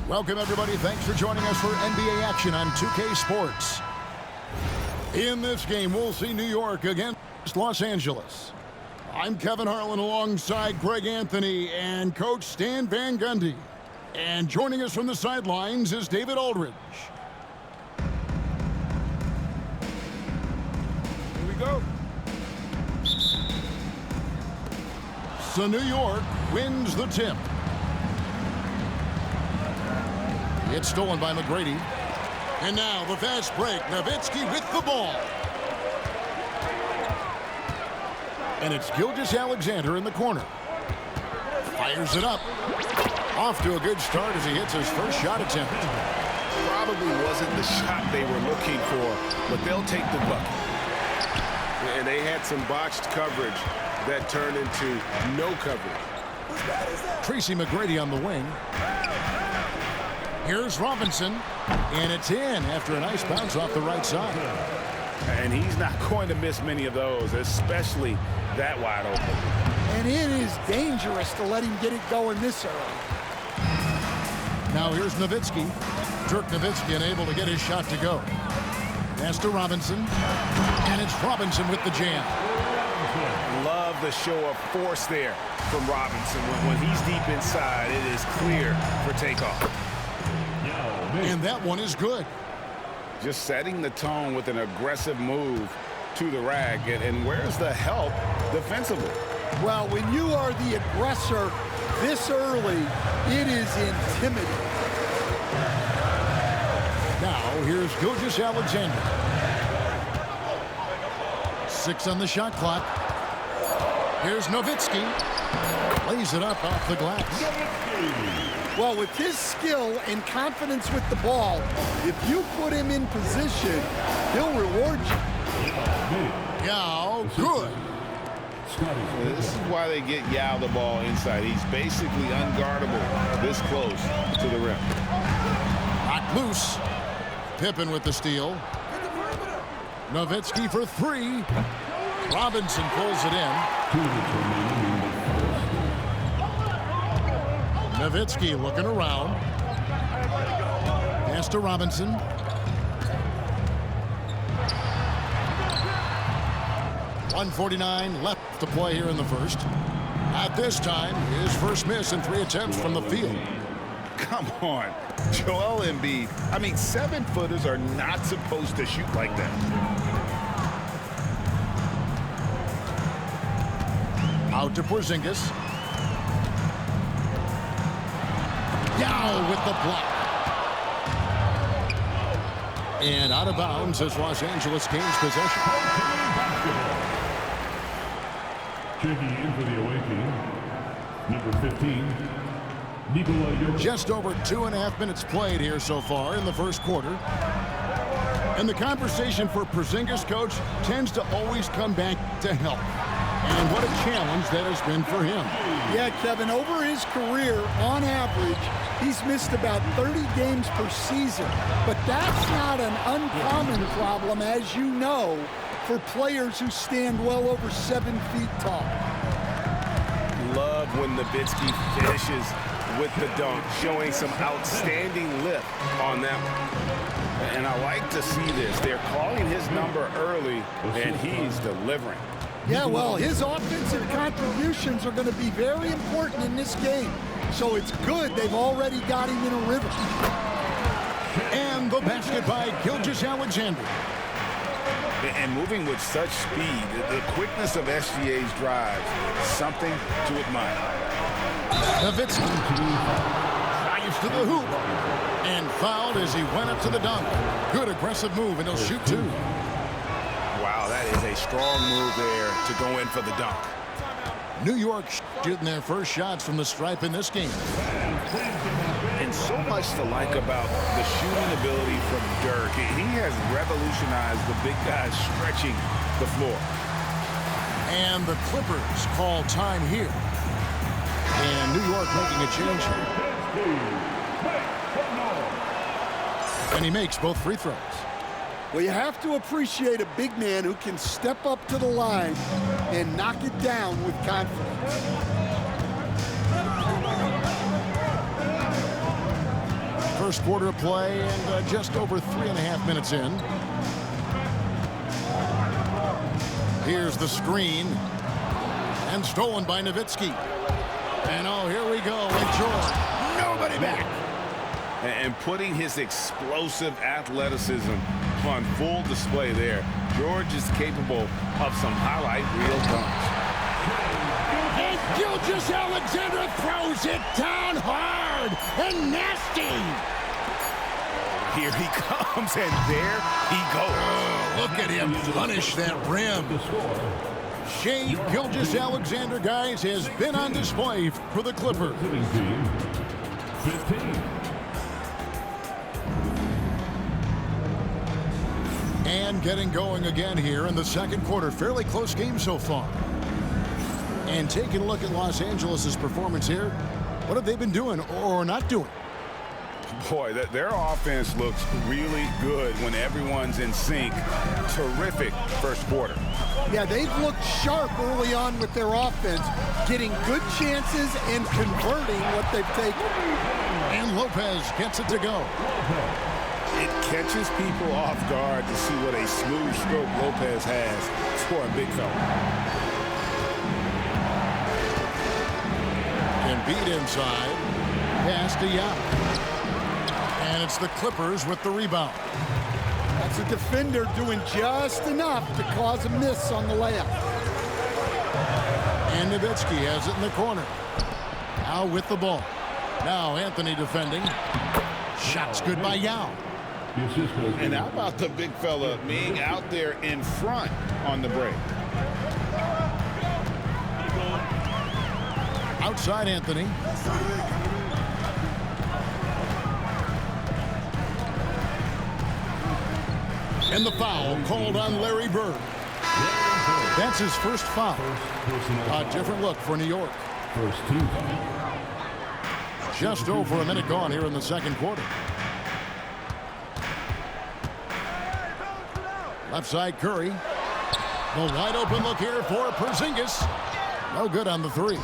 Welcome, everybody. Thanks for joining us for NBA action on 2K Sports. In this game, we'll see New York against Los Angeles. I'm Kevin Harlan alongside Greg Anthony and Coach Stan Van Gundy. And joining us from the sidelines is David Aldridge. Here we go. So New York wins the tip. It's stolen by McGrady. And now the fast break. Nowitzki with the ball. And it's Gilgeous-Alexander in the corner. Fires it up. Off to a good start as he hits his first shot attempt. Probably wasn't the shot they were looking for, but they'll take the bucket. And they had some botched coverage that turned into no coverage. Tracy McGrady on the wing. Here's Robinson, and it's in after a nice bounce off the right side. And he's not going to miss many of those, especially that wide open. And it is dangerous to let him get it going this early. Now here's Nowitzki. Dirk Nowitzki unable to get his shot to go. Pass to Robinson, and it's Robinson with the jam. Love the show of force there from Robinson. When he's deep inside, it is clear for takeoff. And that one is good. Just setting the tone with an aggressive move to the rack. And where's the help defensively? Well, when you are the aggressor this early, it is intimidating. Now here's Gilgeous-Alexander. 6 on the shot clock. Here's Nowitzki. Lays it up off the glass. Well, with his skill and confidence with the ball, if you put him in position, he'll reward you. Yao, good. This is why they get Yao the ball inside. He's basically unguardable this close to the rim. Knocked loose. Pippen with the steal. Nowitzki for 3. Robinson pulls it in. Nowitzki looking around. Pass to Robinson. .149 left to play here in the first. At this time, his first miss in 3 attempts from the field. Come on. Joel Embiid. I mean, 7-footers are not supposed to shoot like that. Out to Porzingis. Yao with the block. And out of bounds as Los Angeles gains possession. Checking in for the away team, number 15, Nikola Jokic. Just over 2.5 minutes played here so far in the first quarter. And the conversation for Porzingis, coach, tends to always come back to help. And what a challenge that has been for him. Yeah, Kevin, over his career, on average, he's missed about 30 games per season. But that's not an uncommon problem, as you know, for players who stand well over 7 feet tall. Love when Nowitzki finishes with the dunk, showing some outstanding lift on that one. And I like to see this. They're calling his number early, and he's delivering. Yeah, well, his offensive contributions are going to be very important in this game. So it's good they've already got him in a rhythm. And the basket by Gilgeous-Alexander. And moving with such speed, the quickness of SGA's drives, something to admire. Nowitzki drives to the hoop and fouled as he went up to the dunk. Good aggressive move, and he'll shoot 2. Wow, that is a strong move there to go in for the dunk. New York shooting their first shots from the stripe in this game. And so much to like about the shooting ability from Dirk. He has revolutionized the big guys stretching the floor. And the Clippers call time here. And New York making a change here. And he makes both free throws. Well, you have to appreciate a big man who can step up to the line and knock it down with confidence. first quarter of play and just over 3.5 minutes in. Here's the screen. And stolen by Nowitzki. And oh, here we go with George. Nobody back. And putting his explosive athleticism on full display there. George is capable of some highlight reel dunks. And Gilgeous-Alexander throws it down hard and nasty. Here he comes, and there he goes. Oh, look at him punish that rim. Shai Gilgeous-Alexander, guys, has been on display for the Clippers. Visiting team, 15. And getting going again here in the second quarter. Fairly close game so far. And taking a look at Los Angeles' performance here, what have they been doing or not doing? Boy, their offense looks really good when everyone's in sync. Terrific first quarter. Yeah, they've looked sharp early on with their offense, getting good chances and converting what they've taken. And Lopez gets it to go. It catches people off guard to see what a smooth stroke Lopez has for a big fella. Embiid inside. Pass to Yao. And it's the Clippers with the rebound. That's a defender doing just enough to cause a miss on the layup. And Nowitzki has it in the corner. Now with the ball. Now Anthony defending. Shots good by Yao. And how about the big fella being out there in front on the break? Outside Anthony. And the foul called on Larry Bird. That's his first foul. A different look for New York. First team. Just over a minute gone here in the second quarter. Left side Curry. The wide open look here for Porzingis. No good on the three.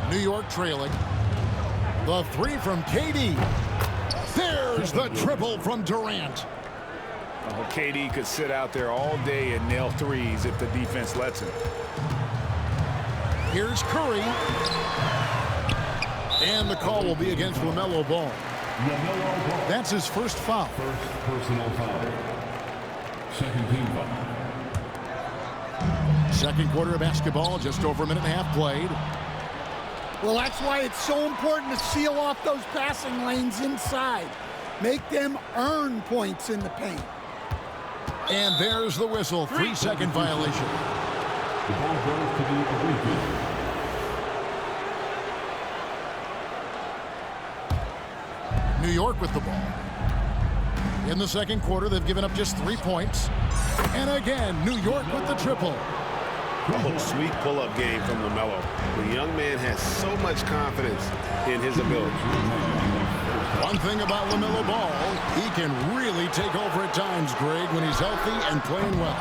New York trailing. The three from KD. There's the triple from Durant. Well, KD could sit out there all day and nail threes if the defense lets him. Here's Curry. And the call will be against LaMelo Ball. That's his first foul. First personal foul. Second team foul. Second quarter of basketball, just over a minute and a half played. Well, that's why it's so important to seal off those passing lanes inside. Make them earn points in the paint. And there's the whistle. 3-second violation. The ball goes to the Atlanta. New York with the ball. In the second quarter, they've given up just 3 points. And again, New York with the triple. Oh, sweet pull-up game from LaMelo. The young man has so much confidence in his ability. One thing about LaMelo Ball, he can really take over at times, Greg, when he's healthy and playing well.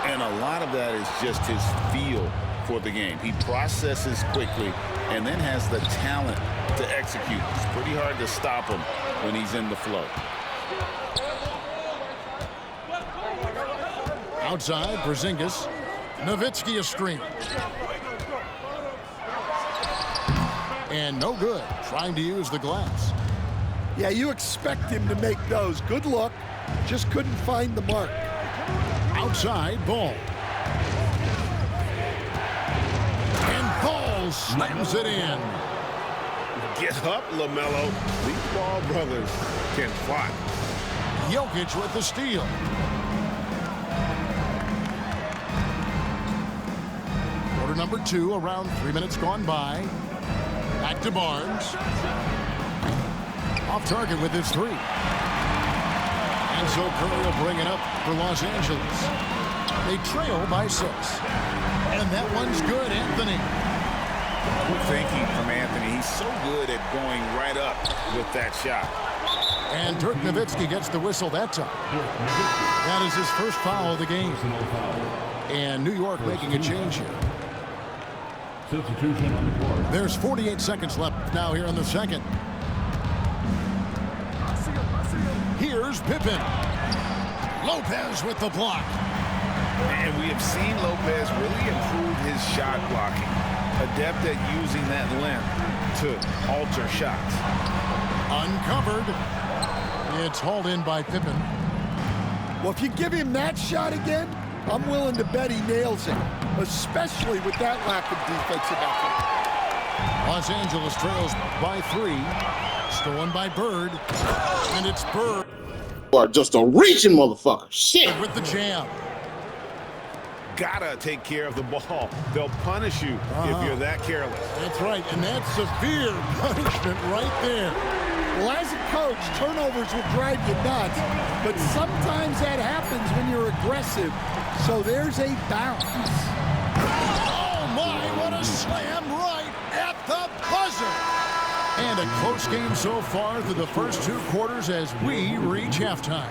And a lot of that is just his feel for the game. He processes quickly and then has the talent to execute. It's pretty hard to stop him when he's in the flow. Outside, Porzingis. Nowitzki a screen. And no good. Trying to use the glass. Yeah, you expect him to make those. Good look. Just couldn't find the mark. Outside, Ball. And Ball slams it in. Get up, LaMelo. These Ball brothers can fly. Jokic with the steal. Quarter number 2, around 3 minutes gone by. Back to Barnes. Off target with his three. And so Curry will bring it up for Los Angeles. They trail by 6. And that one's good, Anthony. Good thinking from Anthony. He's so good at going right up with that shot. And Dirk Nowitzki gets the whistle that time. That is his first foul of the game. And New York making a change here. Substitution on the court. There's 48 seconds left now here in the second. Here's Pippen. Lopez with the block. And we have seen Lopez really improve his shot blocking. Adept at using that length to alter shots. Uncovered. It's hauled in by Pippen. Well, if you give him that shot again, I'm willing to bet he nails it, especially with that lack of defensive effort. Los Angeles trails by 3. Stolen by Bird. And it's Bird. You are just a reaching motherfucker. Shit. With the jam. Gotta take care of the ball. They'll punish you if you're that careless. That's right, and that's severe punishment right there. Well, as a coach, turnovers will drive you nuts, but sometimes that happens when you're aggressive, so there's a balance. Oh, my, what a slam right at the buzzer. And a close game so far through the first 2 quarters as we reach halftime.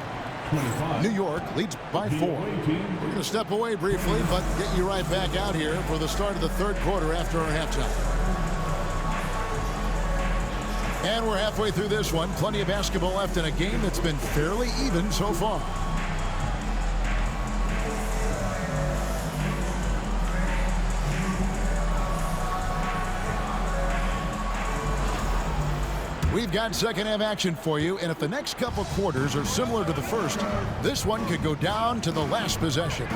New York leads by 4. We're going to step away briefly, but get you right back out here for the start of the 3rd quarter after our halftime. And we're halfway through this one. Plenty of basketball left in a game that's been fairly even so far. We've got second half action for you, and if the next couple quarters are similar to the first, this one could go down to the last possession.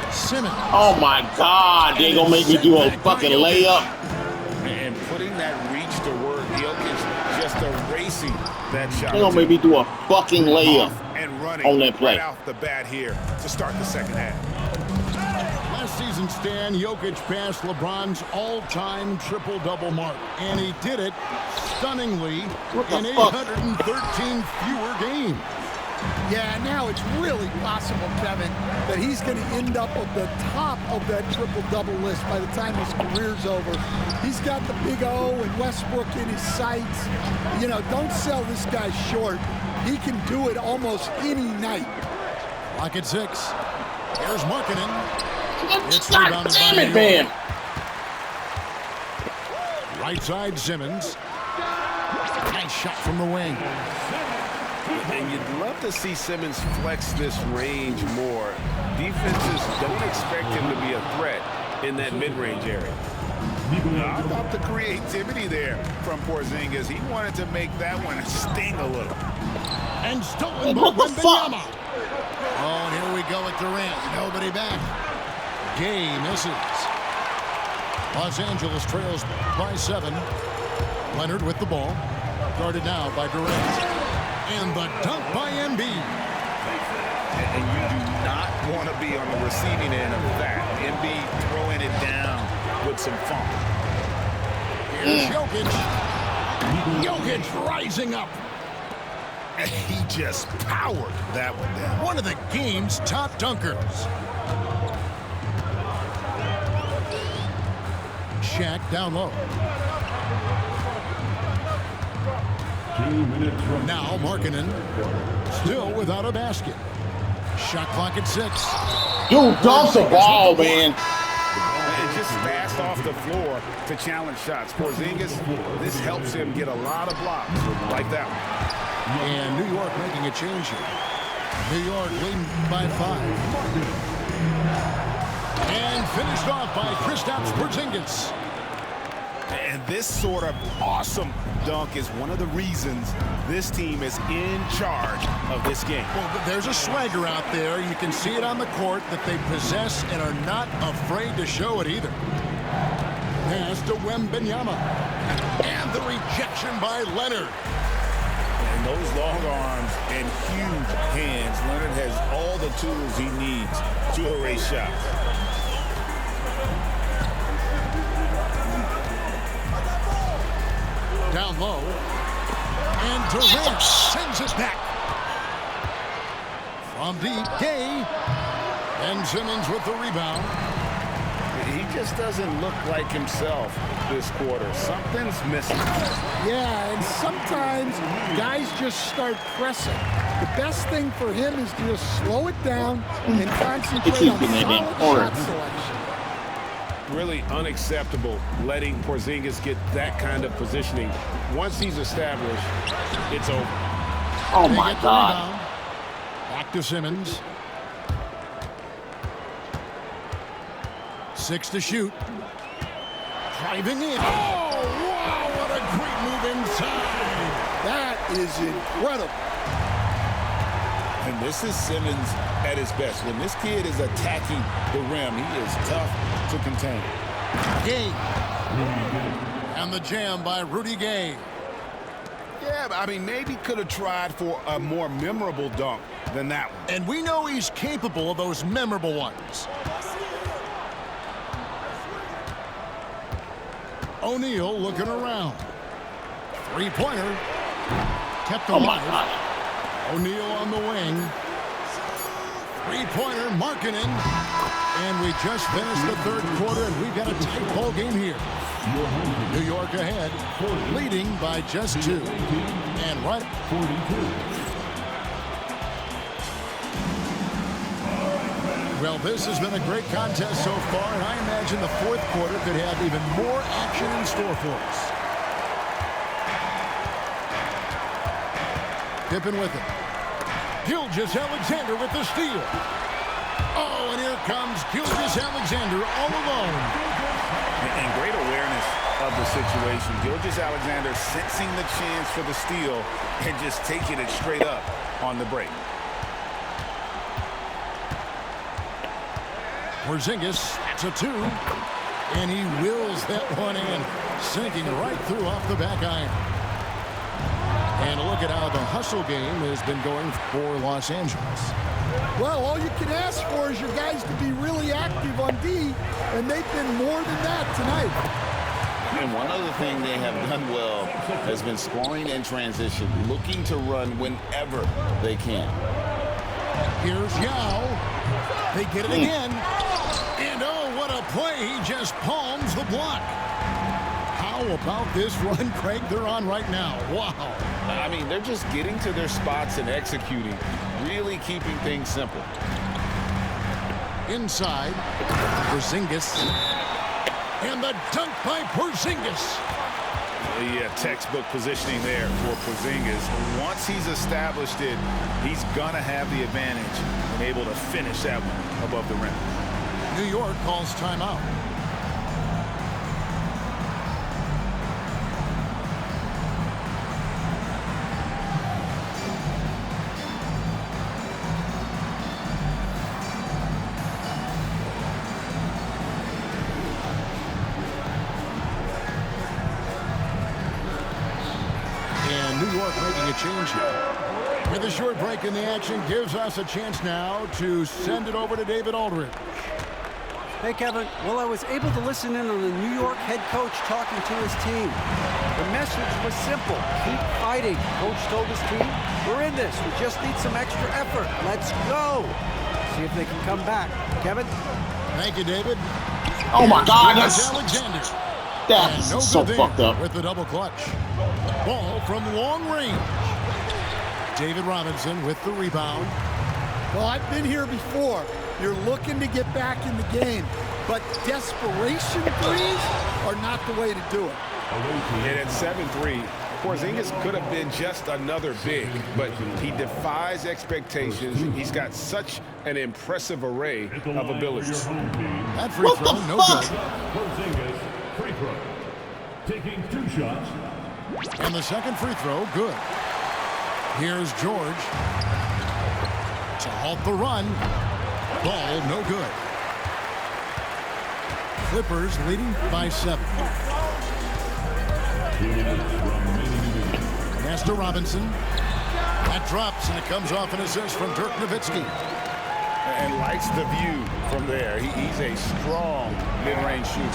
Simmons. Oh my God, they gonna make me do a fucking layup. And putting that reach to work, Jokic just erasing that shot. They gonna make me do a fucking layup And running on that play. right off the bat here to start the second half. Last season, Stan, Jokic passed LeBron's all-time triple-double mark, and he did it stunningly in 813 fewer games. Yeah, now it's really possible, Kevin, that he's going to end up at the top of that triple-double list by the time his career's over. He's got the big O and Westbrook in his sights. You know, don't sell this guy short. He can do it almost any night. Clock at 6. Here's Markkanen. It's God rebounded damn by it, New man. York. Right side, Simmons. Nice shot from the wing. And you'd love to see Simmons flex this range more. Defenses don't expect him to be a threat in that mid-range area. How about the creativity there from Porzingis? He wanted to make that one sting a little. And stolen by What the fuck? Wembanyama. Oh, and here we go with Durant. Nobody back. Gay misses. Los Angeles trails by 7. Leonard with the ball. Guarded now by Durant. And the dunk by Embiid. And you do not want to be on the receiving end of that. Embiid throwing it down with some funk. Here's Jokic. Jokic rising up. And he just powered that one down. One of the game's top dunkers. Shaq down low. 2 minutes from Now Markkanen still without a basket. Shot clock at 6. You dump the ball, man. And just fast off the floor to challenge shots. Porzingis, this helps him get a lot of blocks like that one. And New York making a change here. New York leading by 5. And finished off by Kristaps Porzingis. And this sort of awesome dunk is one of the reasons this team is in charge of this game. Well, there's a swagger out there. You can see it on the court that they possess and are not afraid to show it either. Pass to Wembanyama. And the rejection by Leonard. And those long arms and huge hands, Leonard has all the tools he needs to erase shots. Down low. And Durant sends it back. From deep, Gay. And Simmons with the rebound. He just doesn't look like himself this quarter. Something's missing. Yeah, and sometimes guys just start pressing. The best thing for him is to just slow it down and concentrate on solid shot selection. Really unacceptable letting Porzingis get that kind of positioning. Once he's established, it's over. Oh They my get the God. rebound. Back to Simmons. 6 to shoot. Driving in. Oh, wow, what a great move inside. That is incredible. And this is Simmons at his best. When this kid is attacking the rim, he is tough to contain. Gay. And the jam by Rudy Gay. Yeah, I mean, maybe could have tried for a more memorable dunk than that one. And we know he's capable of those memorable ones. O'Neal looking around. Three-pointer. Kept Oh my alive. God. O'Neal on the wing. Three-pointer, Markkanen. And we just finished the third quarter, and we've got a tight ball game here. New York ahead, leading by just 2. And right. 42. Well, this has been a great contest so far, and I imagine the fourth quarter could have even more action in store for us. Pippen with it. Gilgeous-Alexander with the steal. Oh, and here comes Gilgeous-Alexander all alone. And great awareness of the situation. Gilgeous-Alexander sensing the chance for the steal and just taking it straight up on the break. Porzingis, that's a 2. And he wills that one in, sinking right through off the back iron. And look at how the hustle game has been going for Los Angeles. Well, all you can ask for is your guys to be really active on D, and they've been more than that tonight. And one other thing they have done well has been scoring in transition, looking to run whenever they can. Here's Yao. They get it again. And oh, what a play. He just palms the block. How about this run, Craig, they're on right now? Wow. I mean, they're just getting to their spots and executing, really keeping things simple. Inside, Porzingis. And the dunk by Porzingis. Yeah, textbook positioning there for Porzingis. Once he's established it, he's going to have the advantage and able to finish that one above the rim. New York calls timeout. New York making a change here. With a short break in the action, gives us a chance now to send it over to David Aldridge. Hey, Kevin. Well, I was able to listen in on the New York head coach talking to his team. The message was simple. Keep fighting. Coach told his team, we're in this. We just need some extra effort. Let's go. See if they can come back. Kevin? Thank you, David. Oh my God, that's Alexander. so fucked up. With the double clutch. Ball from long range. David Robinson with the rebound. Well, I've been here before. You're looking to get back in the game, but desperation threes are not the way to do it. And at 7-3, Porzingis could have been just another big, but he defies expectations. He's got such an impressive array of abilities. That free throw, no good. Porzingis, free throw. Taking 2 shots. And the second free throw, good. Here's George to halt the run. Ball, no good. Clippers leading by 7. Pass to Robinson. That drops, and it comes off an assist from Dirk Nowitzki. And likes the view from there. He's a strong mid-range shooter.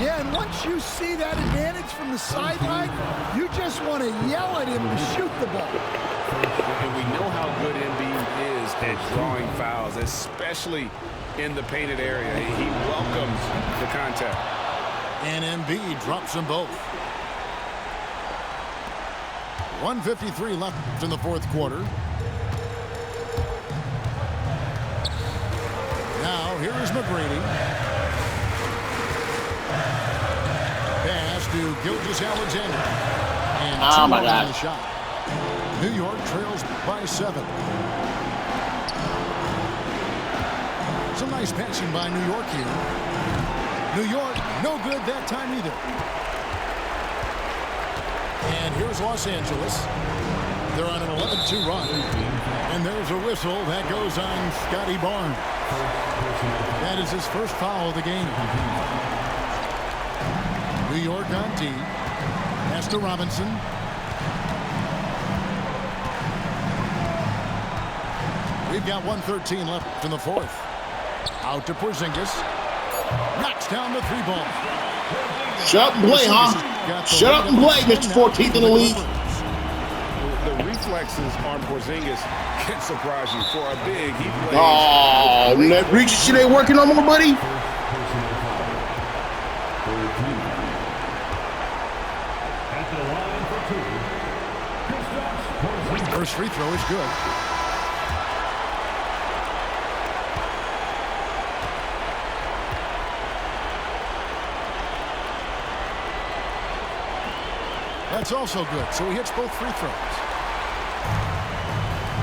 Yeah, and once you see that advantage from the sideline, you just want to yell at him to shoot the ball. And we know how good Embiid is at drawing fouls, especially in the painted area. He welcomes the contact. And Embiid drops them both. 1:53 left in the fourth quarter. Now, here is McGrady. Pass to Gilgeous-Alexander. And Oh, my two God. on the shot. New York trails by 7. Some nice passing by New York here. New York, no good that time either. And here's Los Angeles. They're on an 11-2 run. And there's a whistle that goes on Scotty Barnes. That is his first foul of the game. New York on D. Pass to Robinson. We've got 1:13 left in the fourth. Out to Porzingis. Knocks down the 3 ball. Shut up and play, huh? Shut up and play, Mr. 14th in the league. The reflexes on Porzingis can surprise you. For a big, he plays. Oh, that reach shit ain't working no more, buddy. At the line for 2, Kristaps Porzingis. First free throw is good. That's also good, so he hits both free throws.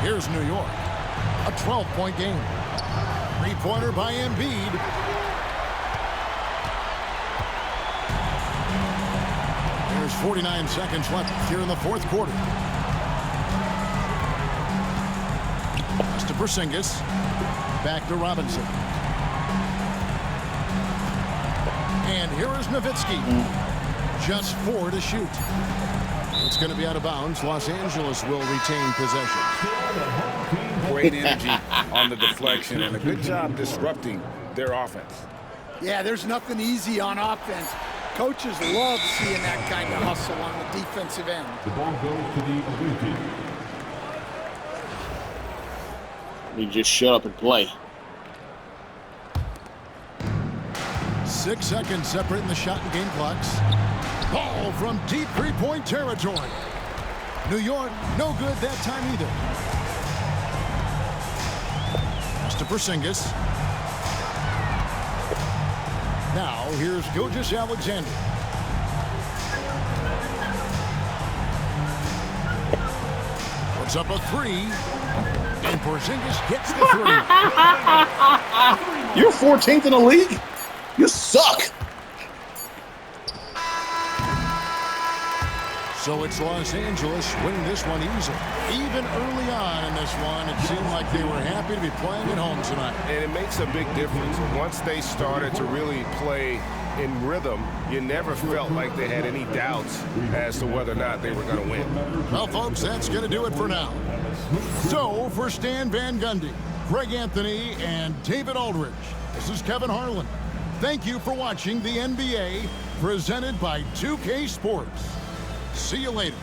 Here's New York. A 12-point game. 3-pointer by Embiid. There's 49 seconds left here in the fourth quarter. Pass to Porzingis. Back to Robinson. And here is Nowitzki. Just 4 to shoot. It's going to be out of bounds. Los Angeles will retain possession. Great energy on the deflection and a good job disrupting their offense. Yeah, there's nothing easy on offense. Coaches love seeing that kind of hustle on the defensive end. The ball goes to the away team. You just shut up and play. 6 seconds separating the shot and game clocks. Ball from deep 3-point territory. New York, no good that time either. Pass to Porzingis. Now, here's Gilgeous-Alexander. Puts up a 3. And Porzingis gets the 3. You're 14th in the league? You suck. So it's Los Angeles winning this one easily. Even early on in this one, it seemed like they were happy to be playing at home tonight. And it makes a big difference. Once they started to really play in rhythm, you never felt like they had any doubts as to whether or not they were going to win. Well, folks, that's going to do it for now. So, for Stan Van Gundy, Greg Anthony, and David Aldridge, this is Kevin Harlan. Thank you for watching the NBA presented by 2K Sports. See you later.